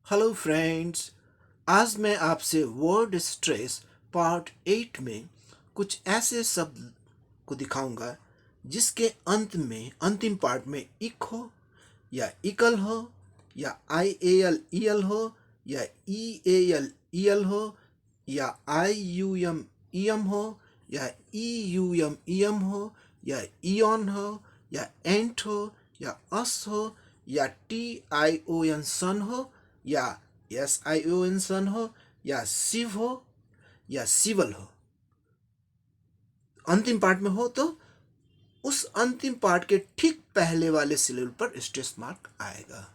Hello friends. आज मैं आपसे वर्ड स्ट्रेस पार्ट 8 में कुछ ऐसे शब्द को दिखाऊंगा जिसके अंत में अंतिम पार्ट में इक हो या इकल हो या आई ए एल ई एल हो या ई ए एल ई एल हो या I U M E M हो या E U M E M हो या ईऑन हो या एंट हो या अस हो या टी आई ओ एन सन हो या एस आई ओ एन सन हो या शिव हो या शिवल हो। अंतिम पार्ट में हो तो उस अंतिम पार्ट के ठीक पहले वाले सिलेबल पर स्ट्रेस मार्क आएगा।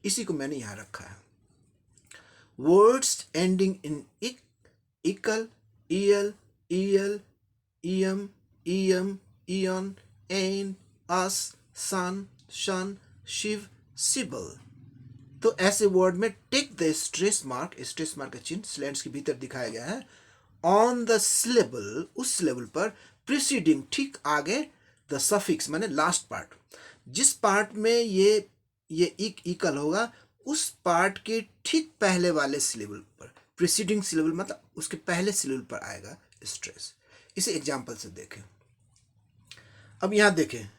इसी को मैंने यहां रखा है। Words ending in ic, ical, el, el, em, em, ian, en, ous, sion, tion, sive, Sibal. तो ऐसे वर्ड में टेक द स्ट्रेस मार्क का चिन्ह स्लैंड्स के भीतर दिखाया गया है। ऑन द सिलेबल, उस सिलेबल पर, प्रीसीडिंग, ठीक आगे, द सफिक्स माने लास्ट पार्ट। जिस पार्ट में ये इकल होगा उस पार्ट के ठीक पहले वाले सिलेबल पर, प्रीसीडिंग सिलेबल मतलब उसके पहले सिलेबल पर आएगा स्ट्रेस। इसे एग्जांपल से देखें। अब यहां देखें,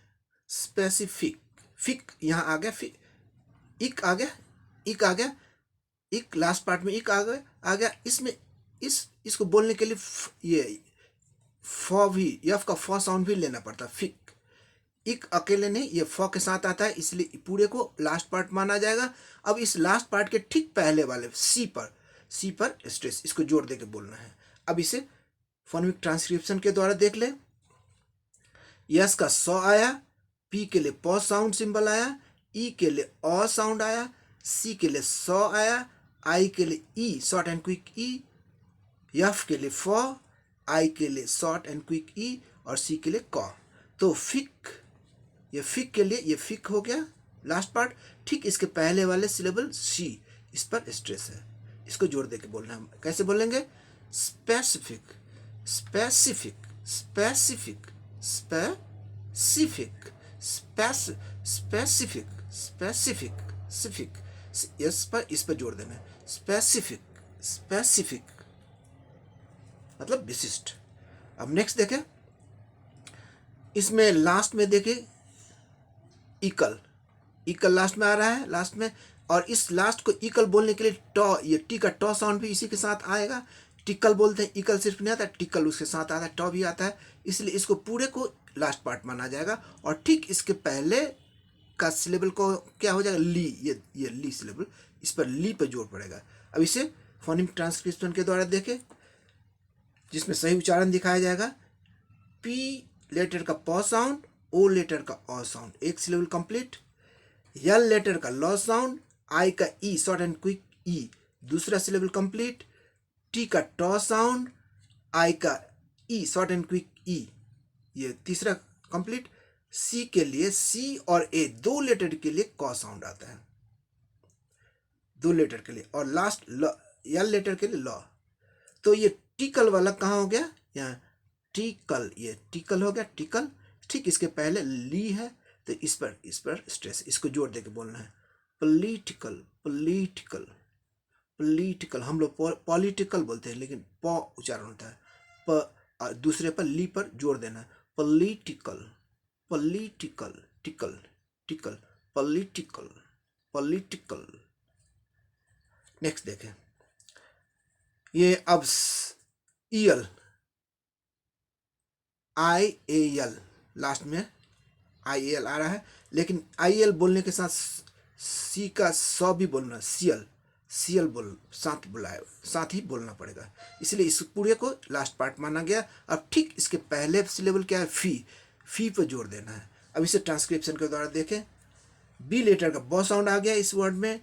स्पेसिफिक, फिक यहां आ गया, इक आ गया, इक आ गया, इक लास्ट पार्ट में इक आ गया। इसमें इसको बोलने के लिए ये फ भी, यफ का फ साउंड भी लेना पड़ता। फिक, इक अकेले नहीं, ये फ के साथ आता है, इसलिए पूरे को लास्ट पार्ट माना जाएगा। अब इस लास्ट पार्ट के ठीक पहले वाले सी पर स्ट्रेस, इसको जोड़ देके बोलना है। अब इसे फोनेमिक ट्रांसक्रिप्शन के द्वारा देख ले। यस का स आया, पी के लिए प साउंड सिंबल आया, ई के लिए अ साउंड आया, सी के लिए स आया, आई के लिए ई शॉर्ट एंड क्विक ई, एफ के लिए फ, आई के लिए शॉर्ट एंड क्विक ई और सी के लिए क। तो फिक, ये फिक के लिए ये फिक हो गया लास्ट पार्ट। ठीक इसके पहले वाले सिलेबल सी, इस पर स्ट्रेस है। इसको जोड़ देके बोलना है। कैसे बोलेंगे? Specific, specific, specific, specific, specific, specific, सिफिक, इस पर जोड़ देना है। स्पेसिफिक, स्पेसिफिक मतलब विशिष्ट। अब नेक्स्ट देखें, इसमें लास्ट में देखें इकल, इकल लास्ट में आ रहा है, लास्ट में। और इस लास्ट को इकल बोलने के लिए ट, ये टी का ट साउंड भी इसी के साथ आएगा। टिकल बोलते हैं, इकल सिर्फ नहीं आता, टिकल उसके साथ आता है, ट भी आता है, इसलिए इसको पूरे को लास्ट पार्ट माना जाएगा। और ठीक इसके पहले का सिलेबल को क्या हो जाएगा? ली, ये ली सिलेबल, इस पर ली पर जोर पड़ेगा। अब इसे फोनेमिक ट्रांसक्रिप्शन के द्वारा देखें, जिसमें सही उच्चारण दिखाया जाएगा। पी लेटर का प साउंड, ओ लेटर का अ साउंड, एक सिलेबल कंप्लीट। एल लेटर का ल साउंड, आई का ई शॉर्ट एंड क्विक ई, दूसरा सिलेबल कंप्लीट। टी का ट साउंड, आई का ई शॉर्ट एंड क्विक ई, ये तीसरा कंप्लीट। सी के लिए सी और ए, दो लेटर के लिए क साउंड आता है, दो लेटर के लिए। और लास्ट एल लेटर के लिए ल। तो ये टिकल वाला कहाँ हो गया? यहाँ टिकल, ये टिकल हो गया, टिकल। ठीक इसके पहले ली है, तो इस पर स्ट्रेस, इसको जोड़ देके बोलना है। Political, political, political. हम लोग पॉलिटिकल बोलते हैं, लेकिन प उच्चारण होता है, दूसरे पर ली पर जोड़ देना है। Political, political, tackle, tackle, political, political. Next देखें, ये अब Eyal, I A L, last में आई एल आ रहा है, लेकिन आई एल बोलने के साथ सी का स भी बोलना, सीएल, सीएल बोल साथ बुलाए, साथ ही बोलना पड़ेगा, इसलिए इस पूरे को लास्ट पार्ट माना गया। अब ठीक इसके पहले सिलेबल क्या है? फी पर जोड़ देना है। अब इसे ट्रांसक्रिप्शन के द्वारा देखें। बी लेटर का ब साउंड आ गया इस वर्ड में,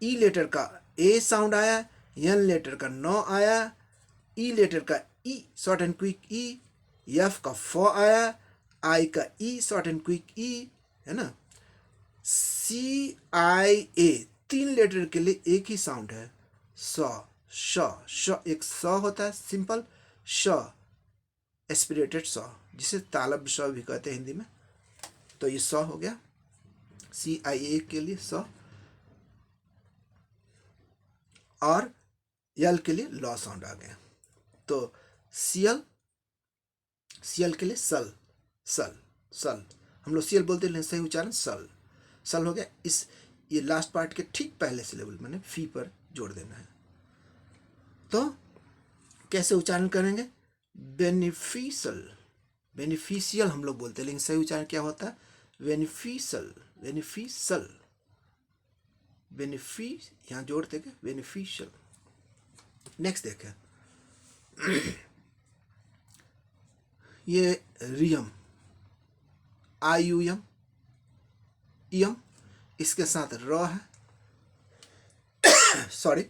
ई लेटर का ए साउंड आया, एन लेटर का न आया, ई लेटर का ई शॉर्ट एंड क्विक ई, एफ का फ आया, आई का ई शॉर्ट एंड क्विक ई, है ना। सी आई ए, तीन लेटर के लिए एक ही साउंड है, स, श, एक स होता है सिंपल, श एस्पिरेटेड स, जिसे तालब श भी कहते हैं हिंदी में। तो ये स हो गया, सी आई ए के लिए स। और यल के लिए लॉ साउंड आ गया। तो सियल, सियल के लिए सल, सल, सल, हम लोग सियल बोलते हैं, सही उच्चारण सल, सल हो गया। इस ये लास्ट पार्ट के ठीक पहले सिलेबल मैंने फी पर जोड़ देना है। तो कैसे उच्चारण करेंगे? बेनिफिशियल, बेनिफिशियल हम लोग बोलते हैं, लेकिन सही उच्चारण क्या होता है? बेनिफिशियल, बेनिफिशियल, बेनिफिश, यहाँ जोड़ देंगे बेनिफिशियल। नेक्स्ट देखें, ये रियम, IUM, इयम, इसके साथ रॉ है, सॉरी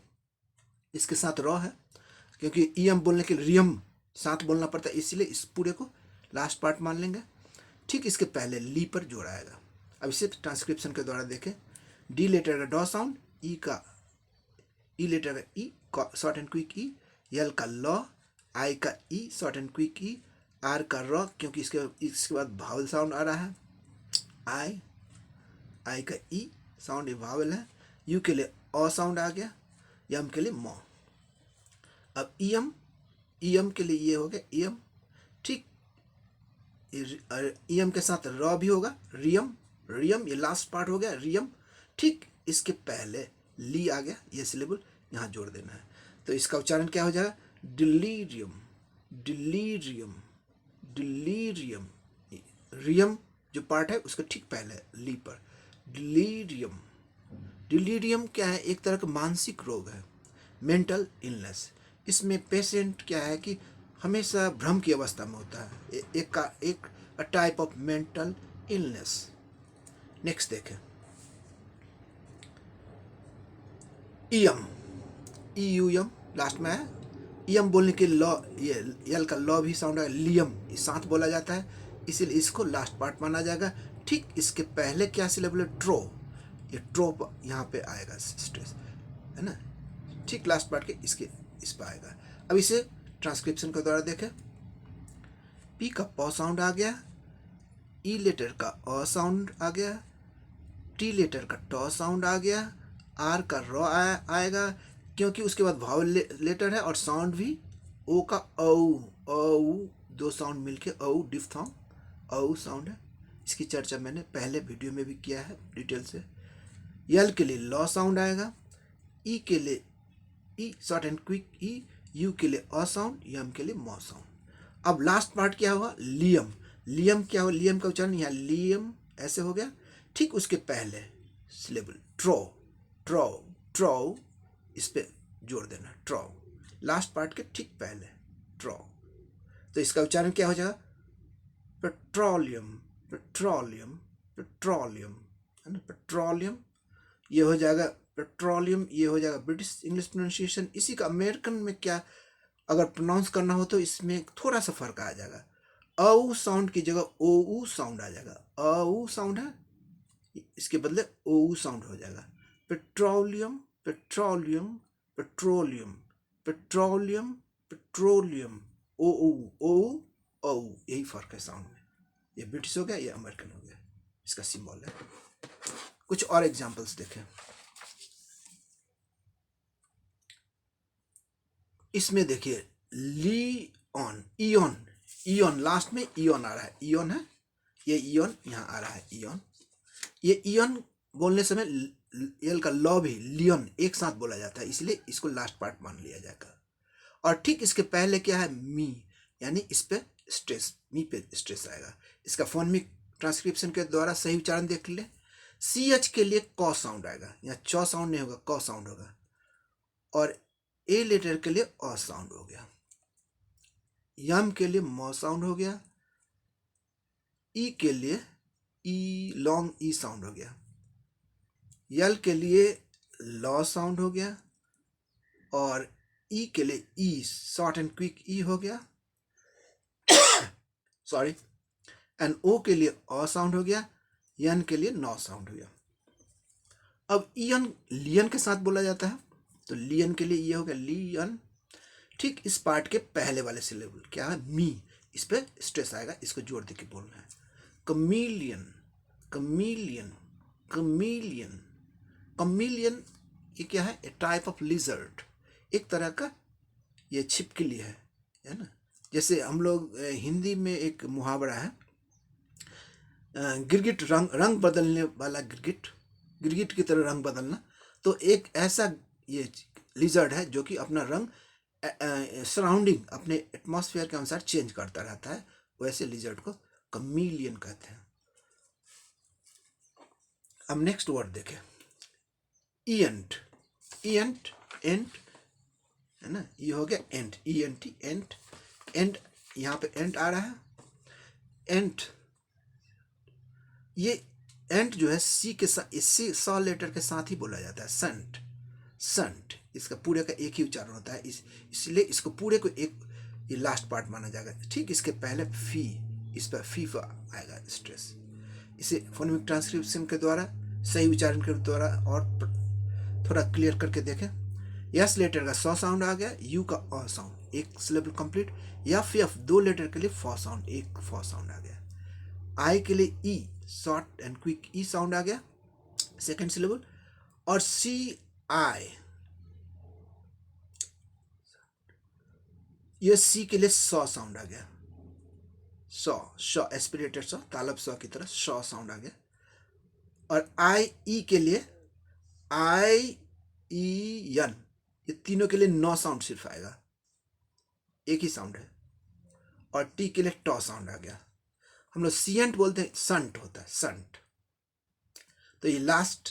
इसके साथ रॉ है, क्योंकि इयम बोलने के लिए रियम साथ बोलना पड़ता है, इसलिए इस पूरे को लास्ट पार्ट मान लेंगे। ठीक इसके पहले ली पर जोड़ाएगा। अब इसे ट्रांसक्रिप्शन के द्वारा देखें, डी लेटर का डॉ साउंड, ई का ई लेटर का ई शॉर्ट एंड क्विक ई, यल का लॉ, आई का ई शॉर्ट एंड क्विक ई, आर का रॉ क्योंकि इसके बाद भावल साउंड आ रहा है, आई, आई का ई साउंड ये भावल है, यू के लिए अ साउंड आ गया, यम के लिए मॉ। अब ईएम, ईएम के लिए ये हो गया ईएम। ठीक, ईएम के साथ रॉ भी होगा, रियम, रियम, ये लास्ट पार्ट हो गया रियम। ठीक इसके पहले ली आ गया, ये सिलेबल यहाँ जोड़ देना है। तो इसका उच्चारण क्या हो जाएगा? Delirium, delirium, delirium. रियम जो पार्ट है उसका ठीक पहले ली पर, डिलीरियम। डिलीरियम क्या है? एक तरह का मानसिक रोग है, मेंटल इलनेस। इसमें पेशेंट क्या है कि हमेशा भ्रम की अवस्था में होता है, एक type of mental illness. Next देखें, ईएम, IUM लास्ट में है। ईएम बोलने के लॉ, ये यल का लॉ भी साउंड है, लियम साथ बोला जाता है, इसीलिए इसको लास्ट पार्ट माना जाएगा। ठीक इसके पहले क्या सिलेबल है? ट्रो, ये ट्रो यहाँ पे आएगा स्ट्रेस, है ना। ठीक लास्ट पार्ट के इस पर आएगा। अब इसे ट्रांसक्रिप्शन के द्वारा देखें, पी का प साउंड आ गया, ई लेटर का अ साउंड आ गया, टी लेटर का ट साउंड आ गया, आर का रॉ आएगा क्योंकि उसके बाद वावल लेटर है, और साउंड भी ओ का औ, औ, दो साउंड मिलके औ डिफ्थॉन्ग औ साउंड है। इसकी चर्चा मैंने पहले वीडियो में भी किया है डिटेल से। यल के लिए लॉ साउंड आएगा, ई के लिए ई शॉर्ट एंड क्विक ई, यू के लिए अ साउंड, यम के लिए मॉ साउंड। अब लास्ट पार्ट क्या हुआ? लियम, लियम क्या हुआ? लियम का उच्चारण यहाँ लियम ऐसे हो गया। ठीक उसके पहले सिलेबल ट्रो, ट्रो, ट्रो, इस पे जोड़ देना ट्रो, लास्ट पार्ट के ठीक पहले ट्रो। तो इसका उच्चारण क्या हो जाएगा? पेट्रोलियम, पेट्रोलियम, पेट्रोलियम, है ना, पेट्रोलियम। ये हो जाएगा पेट्रोलियम, ये हो जाएगा ब्रिटिश इंग्लिश प्रोनाउंसिएशन। इसी का अमेरिकन में क्या अगर प्रोनाउंस करना हो तो इसमें थोड़ा सा फर्क आ जाएगा, औ साउंड की जगह ओ साउंड आ जाएगा, औ साउंड है, इसके बदले ओ साउंड हो जाएगा। Petroleum, petroleum, petroleum, petroleum, petroleum, ओ, यही फर्क है साउंड में। ये ब्रिटिश हो गया, ये अमेरिकन हो गया, इसका सिंबल है। कुछ और एग्जांपल्स देखें, इसमें देखिए लीऑन, ईओन, ईओन लास्ट में ईओन आ रहा है, ईओन है, ये ईओन यहाँ आ रहा है, ईओन। ये ईओन बोलने समय एल का लॉ भी लियोन एक साथ बोला जाता है, इसलिए इसको लास्ट पार्ट मान लिया जाएगा। और ठीक इसके पहले क्या है? मी, यानी इस पे स्ट्रेस, मी पे स्ट्रेस आएगा। इसका फोनेमिक ट्रांसक्रिप्शन के द्वारा सही उच्चारण देख ले। CH के लिए क साउंड आएगा, यहाँ च साउंड नहीं होगा, क साउंड होगा। और ए लेटर के लिए अ साउंड हो गया, यम के लिए म साउंड हो गया, ई के लिए ई लॉन्ग ई साउंड हो गया, यल के लिए लॉ साउंड हो गया, और ई के लिए ई शॉर्ट एंड क्विक ई हो गया, सॉरी, एंड ओ के लिए अ साउंड हो गया, यन के लिए नॉ साउंड हो गया। अब ईयन लियन के साथ बोला जाता है, तो लियन के लिए ये हो गया लियन। ठीक इस पार्ट के पहले वाले सिलेबल क्या है? मी, इस पे स्ट्रेस आएगा, इसको जोड़ दे के बोलना है। कमीलियन, कमीलियन, कमीलियन, कमीलियन, ये क्या है? ए टाइप ऑफ लिजर्ड, एक तरह का ये छिपकली है ना। जैसे हम लोग हिंदी में एक मुहावरा है, गिरगिट रंग बदलने वाला गिरगिट, गिरगिट की तरह रंग बदलना। तो एक ऐसा ये लिजर्ड है जो कि अपना रंग सराउंडिंग, अपने एटमॉस्फेयर के अनुसार चेंज करता रहता है। वैसे लिजर्ड को कमीलियन कहते हैं। अब नेक्स्ट वर्ड देखें, ईएंट। ईएंट, एंट है ना, ये हो गया एंट, ENT, एंट। एंट, यहाँ पे एंट आ रहा है। एंट, ये एंट जो है सी के साथ, इसी सॉ लेटर के साथ ही बोला जाता है, संट। संट, इसका पूरे का एक ही उच्चारण होता है, इसलिए इसको पूरे को एक ये लास्ट पार्ट माना जाएगा। ठीक इसके पहले फी, इस पर फी आएगा स्ट्रेस। इसे फोनेमिक ट्रांसक्रिप्शन के द्वारा, सही उच्चारण के द्वारा और थोड़ा क्लियर करके देखें। यस लेटर का सॉ साउंड आ गया, यू का अ साउंड, एक सिलेबल कंप्लीट। एफ दो लेटर के लिए फॉ साउंड, एक फॉ साउंड आ गया। आई के लिए ई, शॉर्ट एंड क्विक ई साउंड आ गया, सेकेंड सिलेबल। और सी आई, ये सी के लिए सॉ साउंड आ गया, सॉ एस्पिरेटेड सॉ, तालब सॉ की तरह सॉ साउंड आ गया। और आई ई के लिए आई ई एन, ये तीनों के लिए नो साउंड सिर्फ आएगा, एक ही साउंड है। और टी के लिए टॉ साउंड आ गया। हम लोग सीएंट बोलते हैं, संट होता है, संट। तो ये लास्ट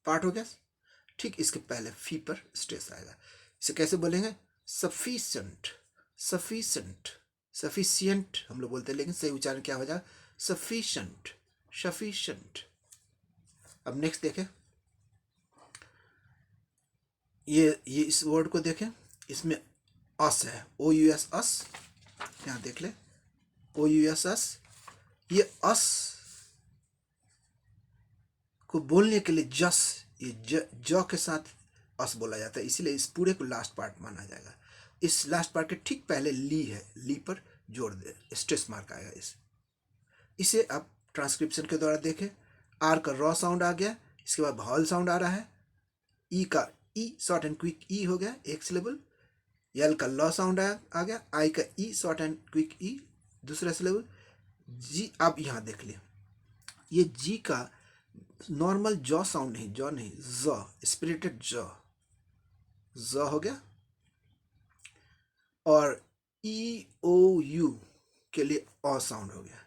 पार्ट हो गया। ठीक इसके पहले फी पर स्ट्रेस आएगा। इसे कैसे बोलेंगे? सफिशिएंट, सफिशिएंट, सफिशिएंट हम लोग बोलते हैं, लेकिन सही उच्चारण क्या हो जाएगा? Sufficient, sufficient. अब नेक्स्ट देखें, ये इस वर्ड को देखें, इसमें अस है, OUS अस, यहाँ देख ले, OUS अस। ये अस को बोलने के लिए जस, ये ज के साथ अस बोला जाता है, इसीलिए इस पूरे को लास्ट पार्ट माना जाएगा। इस लास्ट पार्ट के ठीक पहले ली है, ली पर जोड़ दे, स्ट्रेस मार्क आएगा इसे अब ट्रांसक्रिप्शन के द्वारा देखें। आर का रॉ साउंड आ गया, इसके बाद वॉवल साउंड आ रहा है। ई का ई, शॉर्ट एंड क्विक ई हो गया, एक सिलेबल। एल का लॉ साउंड आ गया। आई का ई, शॉर्ट एंड क्विक ई, दूसरा सिलेबल। जी, अब यहाँ देख लिया, ये जी का नॉर्मल जॉ साउंड नहीं, जॉ नहीं, ज, स्पिरिटेड ज हो गया। और ई ओ यू के लिए अ साउंड हो गया,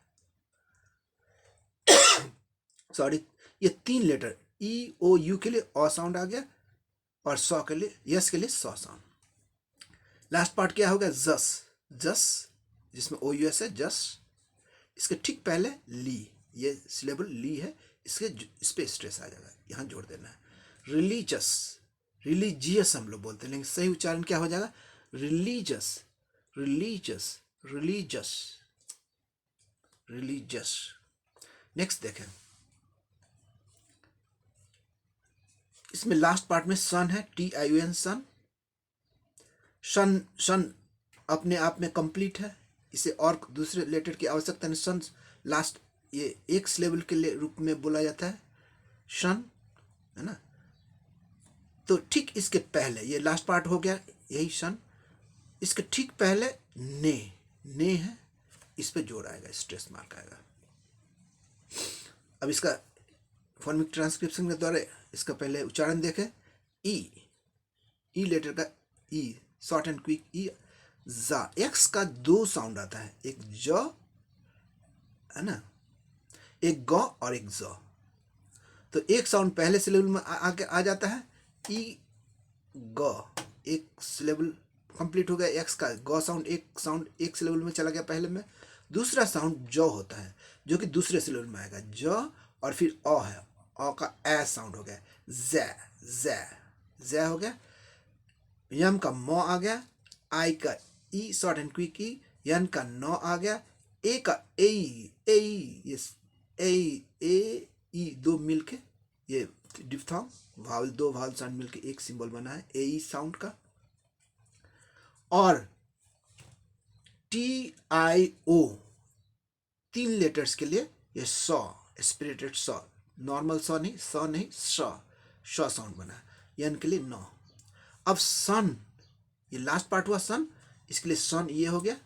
सॉरी, ये तीन लेटर ई ओ यू के लिए अ साउंड आ गया, और सॉ के लिए, यस के लिए सॉ साउंड। लास्ट पार्ट क्या होगा? जस, जस, जिसमें OUS है, जस। इसके ठीक पहले ली, ये सिलेबल ली है, इस पे स्ट्रेस आ जाएगा, यहाँ जोड़ देना है। रिलीजियस, रिलीजियस हम लोग बोलते हैं, लेकिन सही उच्चारण क्या हो जाएगा? Religious, religious, religious, religious. Next देखें, इसमें लास्ट पार्ट में सन है, TION, सन। सन, सन अपने आप में कंप्लीट है, इसे और दूसरे लेटर की आवश्यकता नहीं। सन लास्ट, ये एक सिलेबल के लिए रूप में बोला जाता है, शन, है ना। तो ठीक इसके पहले, ये लास्ट पार्ट हो गया, यही शन। इसके ठीक पहले ने है, इस पे जोर आएगा, स्ट्रेस मार्क आएगा। अब इसका फोनेमिक ट्रांसक्रिप्शन के द्वारा इसका पहले उच्चारण देखें। ई लेटर का ई, शॉर्ट एंड क्विक ई, जा। एक्स का दो साउंड आता है, एक ज है ना, एक ग और एक ज। तो एक साउंड पहले सिलेबल में आके आ जाता है, ई ग, एक सिलेबल कंप्लीट हो गया। एक्स का ग साउंड एक सिलेबल में चला गया पहले में। दूसरा साउंड ज होता है, जो कि दूसरे सिलेबल में आएगा, ज, और फिर अ है, अ का ए साउंड हो गया, ज़ हो गया। यम का म आ गया, आई का ई, शॉर्ट एंड क्विक ई, यन का न आ गया, ए का ए, ई, दो मिलके ये डिफ्थॉन्ग वावल, दो वावल साउंड मिलके एक सिंबल बना है, ए साउंड का। और TIO, तीन लेटर्स के लिए ये saw, spirited saw, normal saw नहीं, सॉ नहीं, शॉ साउंड बना है। यन के लिए नौ। अब सन, ये लास्ट पार्ट हुआ सन, इसके लिए सन ये हो गया।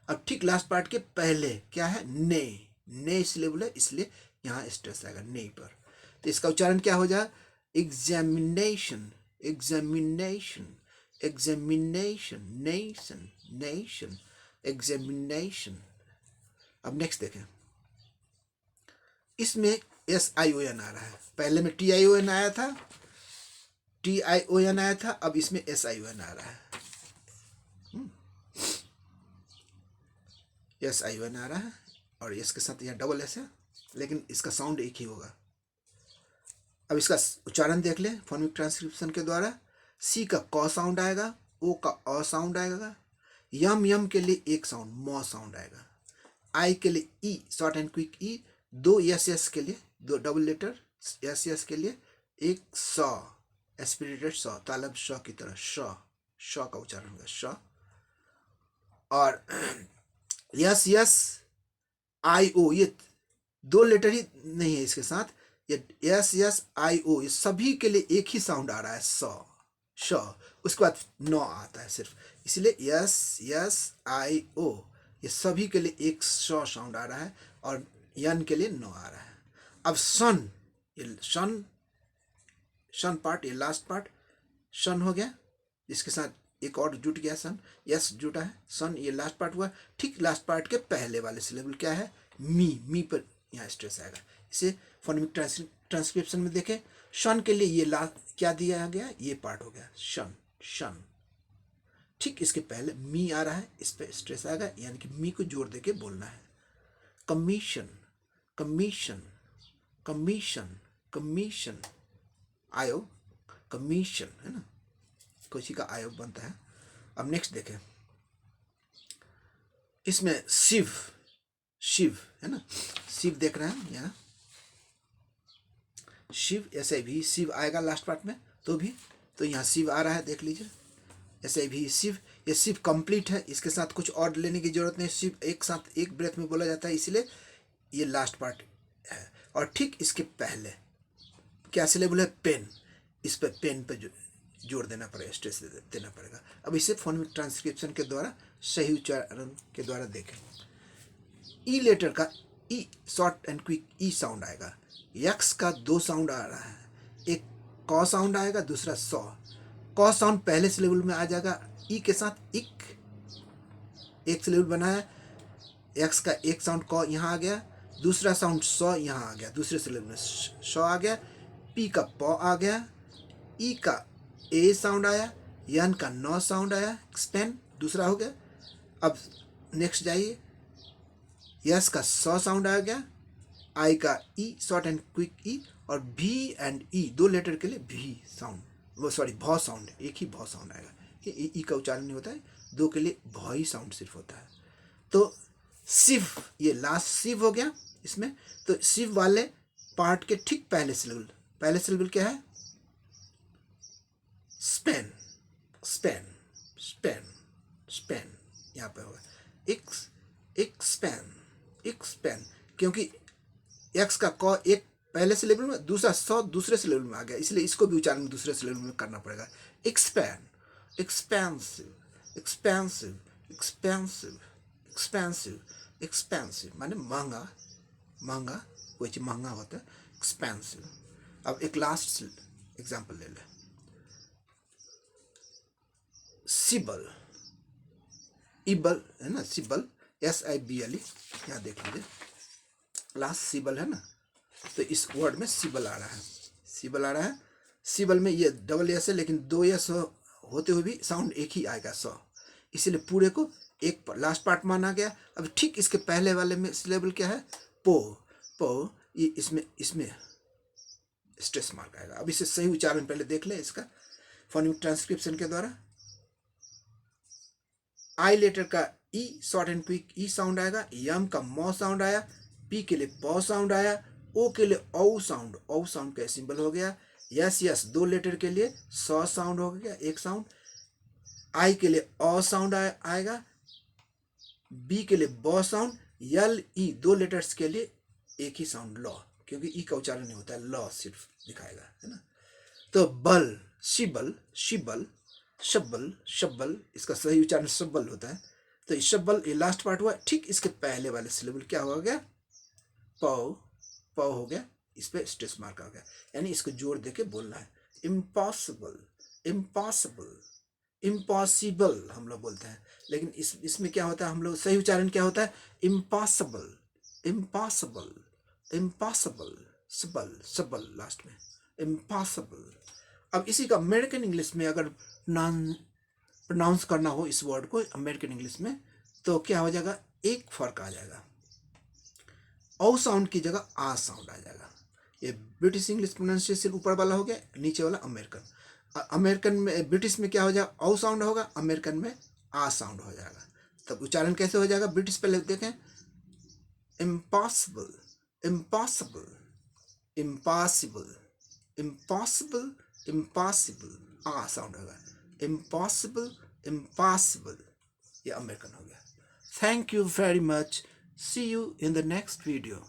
अब ठीक लास्ट पार्ट के पहले क्या है, ने, ने सिलेबल है इसलिए यहाँ स्ट्रेस आएगा ने पर। तो इसका उच्चारण क्या हो जाए, examination, examination, examination, nation, nation, examination. अब नेक्स्ट देखें, इसमें SION आ रहा है, पहले में TION आया था, TION आया था, अब इसमें SION आ रहा है, SION आ रहा है, और इसके साथ यहाँ डबल S है, लेकिन इसका साउंड एक ही होगा। अब इसका उच्चारण देख लें फोनेटिक ट्रांसक्रिप्शन के द्वारा। सी का क साउंड आएगा, ओ का अ साउंड आएगा, यम, यम के लिए एक साउंड म साउंड आएगा, आई के लिए ई, शॉर्ट एंड क्विक ई, दो यस के लिए, दो डबल लेटर यस के लिए, एक स, एस्पिरेटेड स, तालब श की तरह, श का उच्चारण होगा श। और यस आई ओ, ये दो लेटर ही नहीं है इसके साथ, ये यस आई ओ, ये सभी के लिए एक ही साउंड आ रहा है स, श, उसके बाद न आता है सिर्फ, इसलिए यस आई ओ, ये सभी के लिए एक श साउंड आ रहा है, और यन के लिए न आ रहा है। अब सन, ये सन पार्ट, ये लास्ट पार्ट सन हो गया, इसके साथ एक और जुट गया सन, यस जुटा है, सन ये लास्ट पार्ट हुआ। ठीक लास्ट पार्ट के पहले वाले सिलेबल क्या है, मी पर यहाँ स्ट्रेस आएगा। इसे फोनेटिक ट्रांसक्रिप्शन में देखें, शन के लिए ये क्या दिया गया, ये पार्ट हो गया शन, शन। ठीक इसके पहले मी आ रहा है, इस पर स्ट्रेस आएगा, यानी कि मी को जोड़ देके बोलना है। कमीशन, कमीशन, कमीशन, कमीशन, आयोग, कमीशन है ना, किसी का आयोग बनता है। अब नेक्स्ट देखें, इसमें शिव, शिव है ना, शिव देख रहे हैं यहाँ, शिव, ऐसे भी शिव आएगा लास्ट पार्ट में, तो यहाँ शिव आ रहा है, देख लीजिए, ऐसे भी शिव, ये शिव कंप्लीट है, इसके साथ कुछ और लेने की जरूरत नहीं, शिव एक साथ एक ब्रेथ में बोला जाता है, इसलिए ये लास्ट पार्ट है। और ठीक इसके पहले क्या सिलेबल है, पेन, इस पर पेन पे जोड़ देना पड़ेगा, स्ट्रेस देना पड़ेगा। अब इसे फोनेटिक ट्रांसक्रिप्शन के द्वारा सही उच्चारण के द्वारा देखें। ई लेटर का ई, शॉर्ट एंड क्विक ई साउंड आएगा, यक्स का दो साउंड आ रहा है, एक क साउंड आएगा, दूसरा सौ। क साउंड पहले सिलेबल में आ जाएगा, ई के साथ इक, एक सिलेबल बना है, एक्स का एक साउंड क यहाँ आ गया, दूसरा साउंड सौ यहाँ आ गया, दूसरे सिलेबल में श आ गया, पी का प आ गया, ई का ए साउंड आया, यन का न साउंड आया, एक्सपेंड दूसरा हो गया। अब नेक्स्ट जाइए, यस का स साउंड आ गया, आई का ई, शॉर्ट एंड क्विक ई, और भी एंड ई दो लेटर के लिए भी साउंड, वो सॉरी भ साउंड, एक ही भ साउंड आएगा, ये ई का उच्चारण नहीं होता है, दो के लिए भ ही साउंड सिर्फ होता है। तो शिव, ये लास्ट शिव हो गया इसमें। तो शिव वाले पार्ट के ठीक पहले सिलेबल क्या है, स्पेन, स्पेन, स्पेन, स्पेन, यहाँ पे होगा एक्सपेन, एक्सपेन, क्योंकि एक्स का क एक पहले सिलेबल में, दूसरा सौ दूसरे सिलेबल में आ गया, इसलिए इसको भी उच्चारण दूसरे सिलेबल में करना पड़ेगा। एक्सपैन, expensive, expensive, expensive, expensive, expensive माने महंगा, महंगा, कोई चीज महंगा होता है, एक्सपेंसिव। अब एक लास्ट एग्जाम्पल ले लें, सिबल, इबल है ना, सिबल, SIBL, यहाँ देख लीजिए, लास्ट सिबल है ना, तो इस वर्ड में सिबल आ रहा है, सिबल आ रहा है। सिबल में ये डबल एस है, लेकिन दो एस होते हुए भी साउंड एक ही आएगा स, इसीलिए पूरे को एक लास्ट पार्ट माना गया। अब ठीक इसके पहले वाले में सिलेबल क्या है, पो, पो, ये इसमें स्ट्रेस मार्क आएगा। अब इसे सही उच्चारण पहले देख ले इसका फोनेटिक ट्रांसक्रिप्शन के द्वारा। आई लेटर का ई, शॉर्ट एंड क्विक ई साउंड आएगा, यम का म साउंड आया, पी के लिए प साउंड आया, ओ के लिए औ साउंड, औ साउंड का सिंबल हो गया, यस दो लेटर के लिए स साउंड हो गया एक साउंड, आई के लिए अ साउंड आएगा, बी के लिए ब साउंड, यल ई दो लेटर्स के लिए एक ही साउंड ल, क्योंकि ई का उच्चारण नहीं होता है, ल सिर्फ दिखाएगा, है ना। तो बल, शिबल, शिबल, शब्बल, शब्बल, इसका सही उच्चारण शब्बल होता है। तो ये शब्बल, ये लास्ट पार्ट हुआ, ठीक इसके पहले वाले सिलेबल क्या हो गया, पौ, पौ हो गया, इस पे स्ट्रेस मार्क आ गया, यानी इसको जोर देके बोलना है। इम्पॉसिबल, इम्पॉसिबल, इम्पॉसिबल हम लोग बोलते हैं, लेकिन इसमें क्या होता है, हम लोग सही उच्चारण क्या होता है, इम्पॉसिबल, इम्पॉसिबल, इम्पॉसिबल, सबल, सबल लास्ट में, इम्पॉसिबल। अब इसी का अमेरिकन इंग्लिश में अगर प्रोनाउंस करना हो इस वर्ड को अमेरिकन इंग्लिश में, तो क्या हो जाएगा, एक फर्क आ जाएगा, ओ साउंड की जगह आ साउंड आ जाएगा। ये ब्रिटिश इंग्लिश प्रोनाउंसिएशन ऊपर वाला हो गया, नीचे वाला अमेरिकन। अमेरिकन में, ब्रिटिश में क्या हो जाएगा, ओ साउंड होगा, अमेरिकन में आ साउंड हो जाएगा। तब उच्चारण कैसे हो जाएगा, ब्रिटिश पहले देखें, impossible, impossible, impossible, impossible, impossible, आ साउंड होगा, इम्पॉसिबल, इम्पॉसिबल, ये अमेरिकन हो गया। Thank you very much, see you in the next video.